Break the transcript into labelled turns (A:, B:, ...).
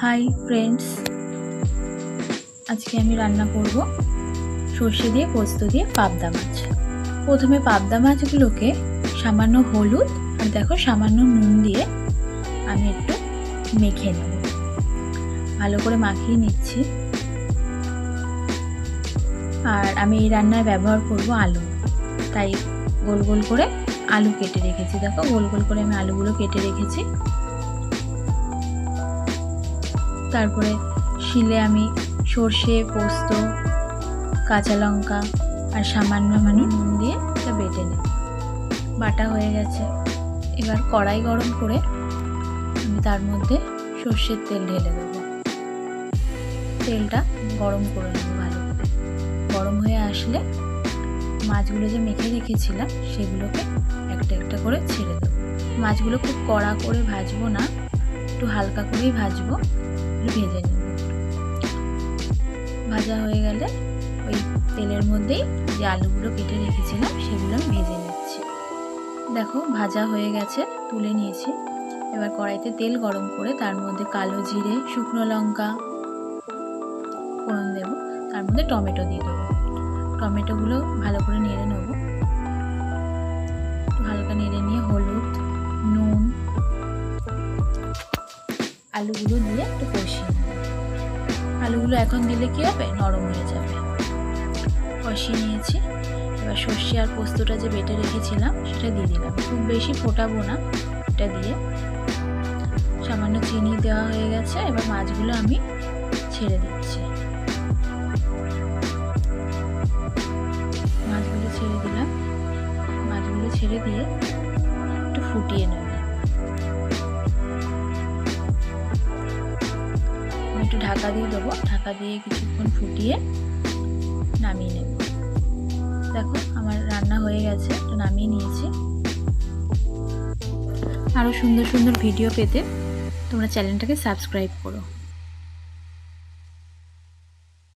A: Hi friends, আজকে আমি রান্না করব সর্ষে দিয়ে পোস্ত দিয়ে পাবদা মাছ। প্রথমে পাবদা মাছগুলোকে সামান্য হলুদ আর দেখো সামান্য নুন দিয়ে আমি একটু মেখে নেব। ভালো করে মাখিয়ে নিচ্ছি। আর আমি এই রান্নায় ব্যবহার করব আলু, তাই গোল গোল করে আলু কেটে রেখেছি। দেখো গোল গোল করে আমি আলুগুলো কেটে রেখেছি। তারপরে শিলে আমি সর্ষে, পোস্ত, কাঁচা লঙ্কা আর সামান্য নুন দিয়ে এটা বেটে নেব। বাটা হয়ে গেছে। এবার কড়াই গরম করে আমি তার মধ্যে সর্ষের তেল ঢেলে দেবো। তেলটা গরম করে নেব ভালো করে। গরম হয়ে আসলে মাছগুলো যে মেখে রেখেছিলাম সেগুলোকে একটা একটা করে ছেড়ে দেবো। মাছগুলো খুব কড়া করে ভাজবো না, একটু হালকা করেই ভাজবো। ভেজে নেব। ভাজা হয়ে গেলে ওই তেলের মধ্যেই যে আলুগুলো কেটে রেখেছিলাম সেগুলো আমি ভেজে নিচ্ছি। দেখো ভাজা হয়ে গেছে, তুলে নিয়েছি। এবার কড়াইতে তেল গরম করে তার মধ্যে কালো জিরে, শুকনো লঙ্কা ফোড়ন দেব। তার মধ্যে টমেটো দিয়ে দেবো। টমেটোগুলো ভালো করে নেড়ে নেব। হালকা নেড়ে নিয়ে হলুদ, নুন, আলুগুলো দিয়ে একটু কষিয়ে নেব। আলুগুলো এখন দিলে কি হবে, নরম হয়ে যাবে। কষিয়ে নিয়েছি। এবার সর্ষে আর পোস্তটা যে বেটে রেখেছিলাম সেটা দিয়ে দিলাম। খুব বেশি ফোটাবো না, এটা দিয়ে সামান্য চিনি দেওয়া হয়ে গেছে। এবার মাছগুলো আমি ছেড়ে দিচ্ছি। মাছগুলো ছেড়ে দিলাম। মাছগুলো ছেড়ে দিয়ে একটু ফুটিয়ে নেব। একটু ঢাকা দিয়ে দেবো। ঢাকা দিয়ে কিছুক্ষণ ফুটিয়ে নামিয়ে নেব। দেখো আমার রান্না হয়ে গেছে, নামিয়ে নিয়েছি। আরও সুন্দর সুন্দর ভিডিও পেতে তোমরা চ্যানেলটাকে সাবস্ক্রাইব করো।